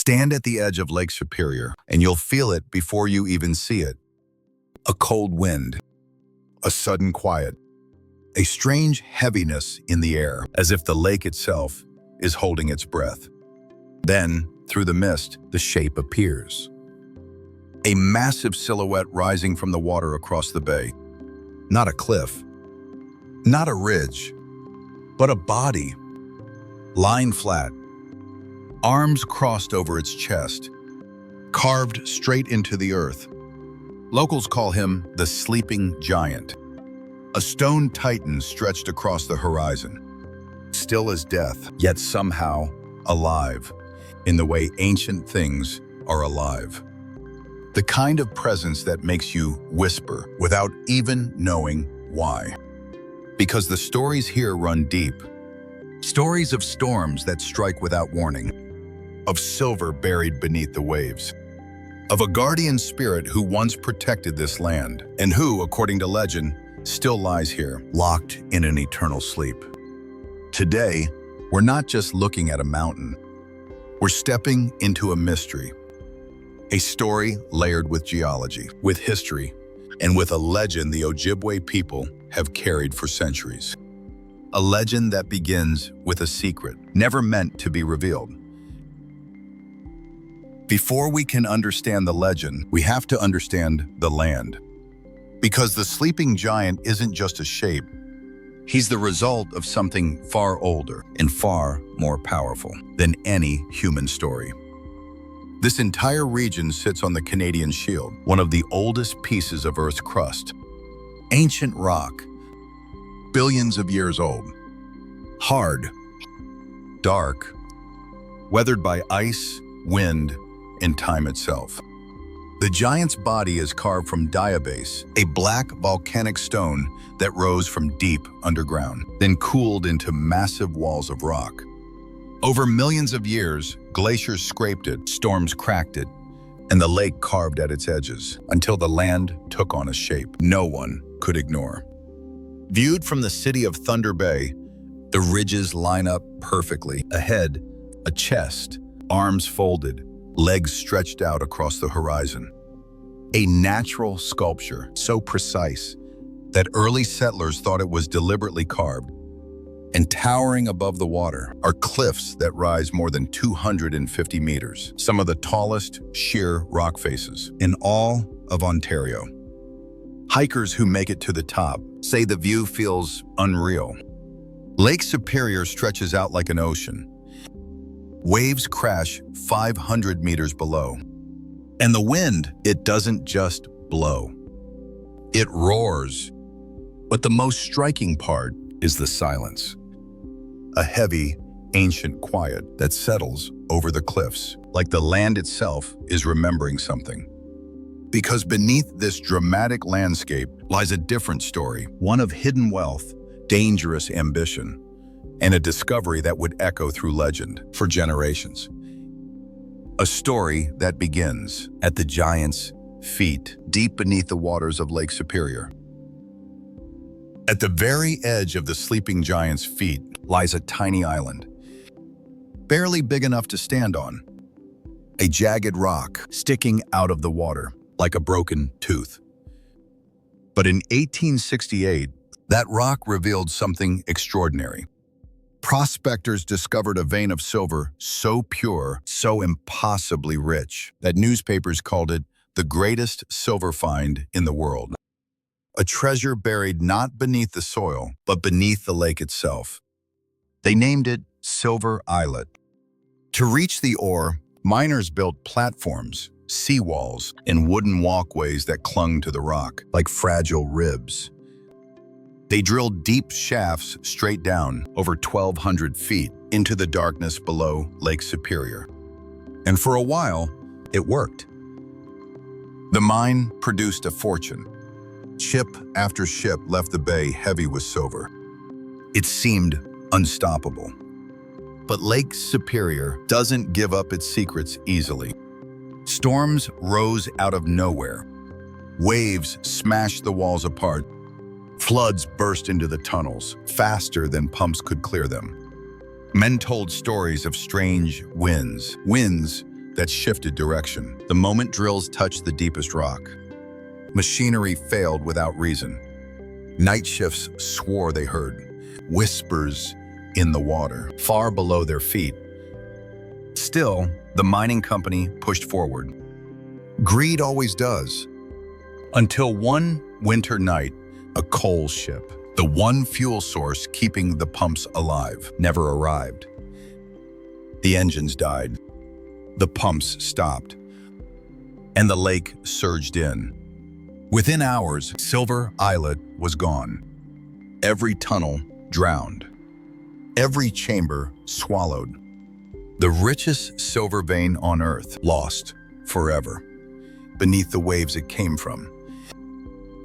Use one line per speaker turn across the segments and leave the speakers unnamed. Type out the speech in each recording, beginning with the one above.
Stand at the edge of Lake Superior, and you'll feel it before you even see it. A cold wind, a sudden quiet, a strange heaviness in the air, as if the lake itself is holding its breath. Then, through the mist, the shape appears. A massive silhouette rising from the water across the bay. Not a cliff, not a ridge, but a body, lying flat, arms crossed over its chest, carved straight into the earth. Locals call him the Sleeping Giant, a stone titan stretched across the horizon, still as death, yet somehow alive, in the way ancient things are alive. The kind of presence that makes you whisper without even knowing why. Because the stories here run deep. Stories of storms that strike without warning, of silver buried beneath the waves, of a guardian spirit who once protected this land, and who, according to legend, still lies here, locked in an eternal sleep. Today, we're not just looking at a mountain. We're stepping into a mystery. A story layered with geology, with history, and with a legend the Ojibwe people have carried for centuries. A legend that begins with a secret, never meant to be revealed. Before we can understand the legend, we have to understand the land. Because the Sleeping Giant isn't just a shape. He's the result of something far older and far more powerful than any human story. This entire region sits on the Canadian Shield, one of the oldest pieces of Earth's crust. Ancient rock, billions of years old. Hard, dark, weathered by ice, wind, and time itself. The giant's body is carved from diabase, a black volcanic stone that rose from deep underground, then cooled into massive walls of rock. Over millions of years, glaciers scraped it, storms cracked it, and the lake carved at its edges until the land took on a shape no one could ignore. Viewed from the city of Thunder Bay, the ridges line up perfectly. A head, a chest, arms folded, legs stretched out across the horizon. A natural sculpture so precise that early settlers thought it was deliberately carved. And towering above the water are cliffs that rise more than 250 meters, some of the tallest sheer rock faces in all of Ontario. Hikers who make it to the top say the view feels unreal. Lake Superior stretches out like an ocean. Waves crash 500 meters below. And the wind, it doesn't just blow. It roars. But the most striking part is the silence. A heavy, ancient quiet that settles over the cliffs, like the land itself is remembering something. Because beneath this dramatic landscape lies a different story, one of hidden wealth, dangerous ambition, and a discovery that would echo through legend for generations. A story that begins at the giant's feet, deep beneath the waters of Lake Superior. At the very edge of the Sleeping Giant's feet lies a tiny island, barely big enough to stand on. A jagged rock sticking out of the water like a broken tooth. But in 1868, that rock revealed something extraordinary. Prospectors discovered a vein of silver so pure, so impossibly rich, that newspapers called it the greatest silver find in the world. A treasure buried not beneath the soil, but beneath the lake itself. They named it Silver Islet. To reach the ore, miners built platforms, seawalls, and wooden walkways that clung to the rock like fragile ribs. They drilled deep shafts straight down, over 1,200 feet, into the darkness below Lake Superior. And for a while, it worked. The mine produced a fortune. Ship after ship left the bay heavy with silver. It seemed unstoppable. But Lake Superior doesn't give up its secrets easily. Storms rose out of nowhere. Waves smashed the walls apart. Floods burst into the tunnels, faster than pumps could clear them. Men told stories of strange winds that shifted direction. The moment drills touched the deepest rock, machinery failed without reason. Night shifts swore they heard whispers in the water, far below their feet. Still, the mining company pushed forward. Greed always does. Until one winter night, a coal ship, the one fuel source keeping the pumps alive, never arrived. The engines died, the pumps stopped, and the lake surged in. Within hours, Silver Islet was gone. Every tunnel drowned. Every chamber swallowed. The richest silver vein on Earth lost forever, beneath the waves it came from.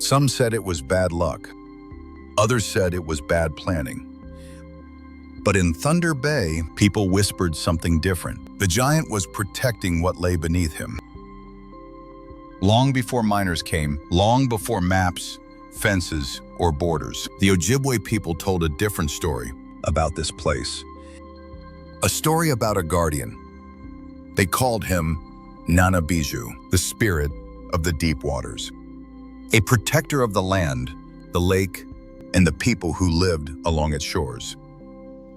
Some said it was bad luck. Others said it was bad planning. But in Thunder Bay, people whispered something different. The giant was protecting what lay beneath him. Long before miners came, long before maps, fences, or borders, the Ojibwe people told a different story about this place. A story about a guardian. They called him Nanabijou, the spirit of the deep waters. A protector of the land, the lake, and the people who lived along its shores.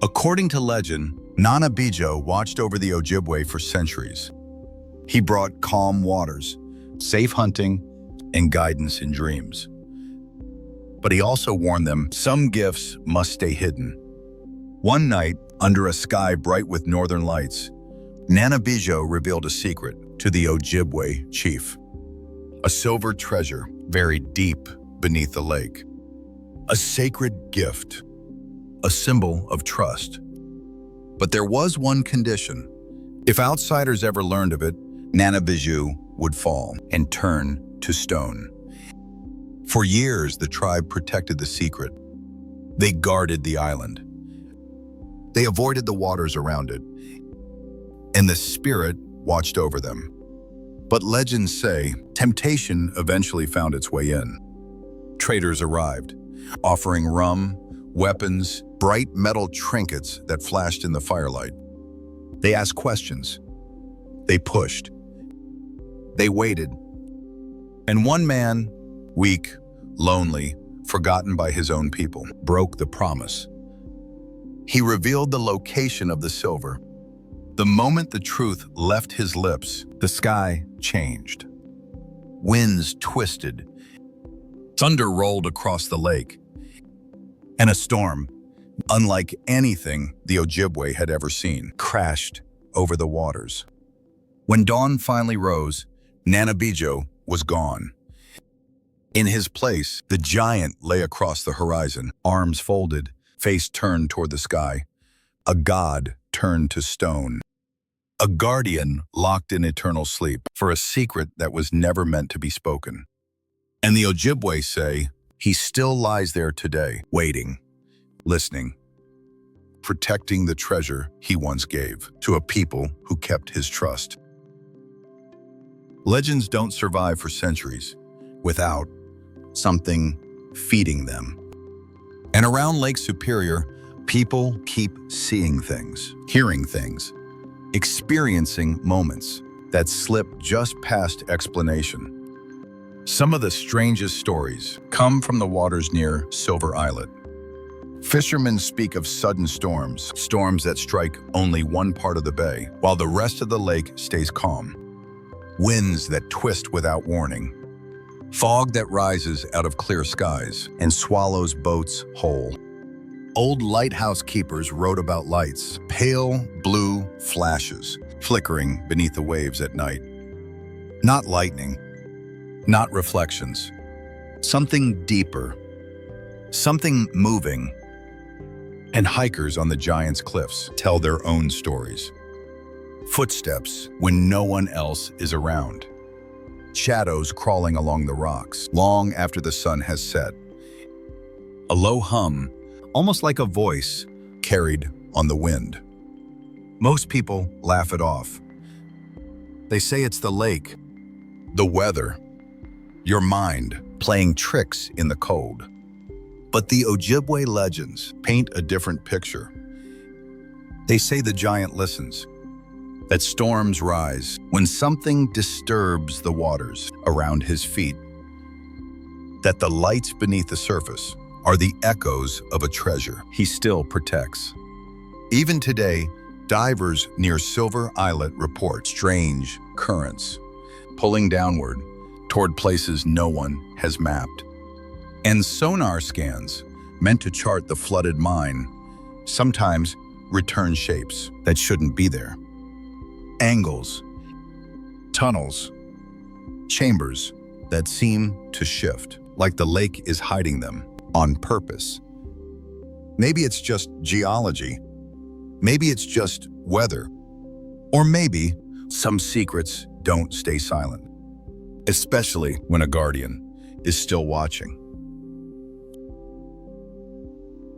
According to legend, Nanabijou watched over the Ojibwe for centuries. He brought calm waters, safe hunting, and guidance in dreams. But he also warned them some gifts must stay hidden. One night, under a sky bright with northern lights, Nanabijou revealed a secret to the Ojibwe chief. A silver treasure buried deep beneath the lake. A sacred gift, a symbol of trust. But there was one condition. If outsiders ever learned of it, Nanabijou would fall and turn to stone. For years, the tribe protected the secret. They guarded the island. They avoided the waters around it, and the spirit watched over them. But legends say temptation eventually found its way in. Traders arrived, offering rum, weapons, bright metal trinkets that flashed in the firelight. They asked questions. They pushed. They waited. And one man, weak, lonely, forgotten by his own people, broke the promise. He revealed the location of the silver. The moment the truth left his lips, the sky changed. Winds twisted. Thunder rolled across the lake. And a storm, unlike anything the Ojibwe had ever seen, crashed over the waters. When dawn finally rose, Nanabijou was gone. In his place, the giant lay across the horizon, arms folded, face turned toward the sky. A god turned to stone. A guardian locked in eternal sleep for a secret that was never meant to be spoken. And the Ojibwe say, he still lies there today, waiting, listening, protecting the treasure he once gave to a people who kept his trust. Legends don't survive for centuries without something feeding them. And around Lake Superior, people keep seeing things, hearing things, experiencing moments that slip just past explanation. Some of the strangest stories come from the waters near Silver Islet. Fishermen speak of sudden storms, storms that strike only one part of the bay, while the rest of the lake stays calm. Winds that twist without warning. Fog that rises out of clear skies and swallows boats whole. Old lighthouse keepers wrote about lights, pale blue flashes, flickering beneath the waves at night. Not lightning, not reflections. Something deeper, something moving. And hikers on the giant's cliffs tell their own stories. Footsteps when no one else is around. Shadows crawling along the rocks long after the sun has set. A low hum, almost like a voice, carried on the wind. Most people laugh it off. They say it's the lake, the weather, your mind playing tricks in the cold. But the Ojibwe legends paint a different picture. They say the giant listens. that storms rise when something disturbs the waters around his feet, that the lights beneath the surface are the echoes of a treasure he still protects. Even today, divers near Silver Islet report strange currents pulling downward toward places no one has mapped. And sonar scans, meant to chart the flooded mine, sometimes return shapes that shouldn't be there. Angles, tunnels, chambers that seem to shift, like the lake is hiding them on purpose. Maybe it's just geology. Maybe it's just weather. Or maybe some secrets don't stay silent, especially when a guardian is still watching.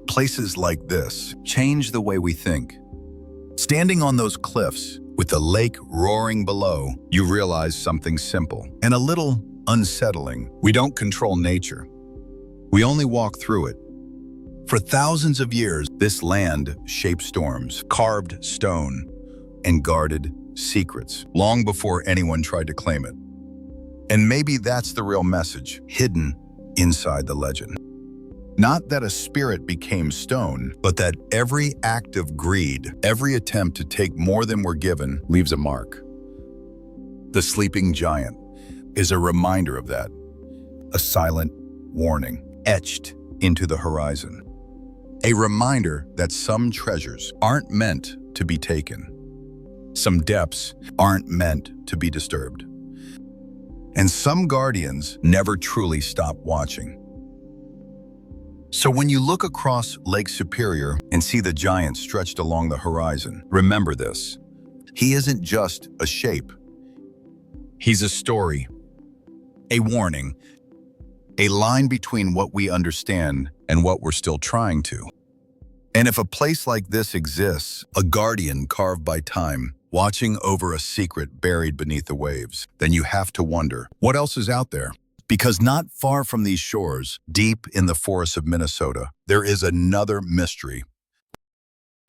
Places like this change the way we think. Standing on those cliffs with the lake roaring below, you realize something simple and a little unsettling. We don't control nature. We only walk through it. For thousands of years, this land shaped storms, carved stone, and guarded secrets, long before anyone tried to claim it. And maybe that's the real message, hidden inside the legend. Not that a spirit became stone, but that every act of greed, every attempt to take more than we're given, leaves a mark. The sleeping giant is a reminder of that, a silent warning etched into the horizon. A reminder that some treasures aren't meant to be taken. Some depths aren't meant to be disturbed. And some guardians never truly stop watching. So when you look across Lake Superior and see the giant stretched along the horizon, remember this. He isn't just a shape. He's a story, a warning, a line between what we understand and what we're still trying to. And if a place like this exists, a guardian carved by time, watching over a secret buried beneath the waves, then you have to wonder, what else is out there? Because not far from these shores, deep in the forests of Minnesota, there is another mystery.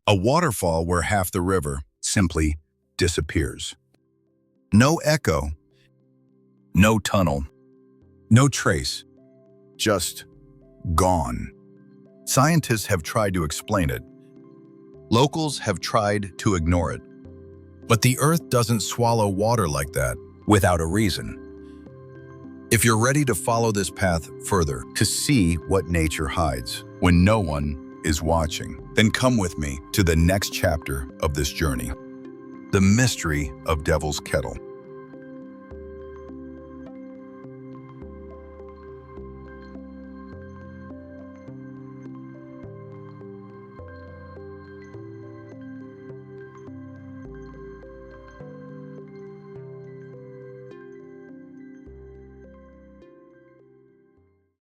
A waterfall where half the river simply disappears. No echo, no tunnel, no trace, just gone. Scientists have tried to explain it. Locals have tried to ignore it. But the earth doesn't swallow water like that without a reason. If you're ready to follow this path further, to see what nature hides when no one is watching, then come with me to the next chapter of this journey. The mystery of Devil's Kettle.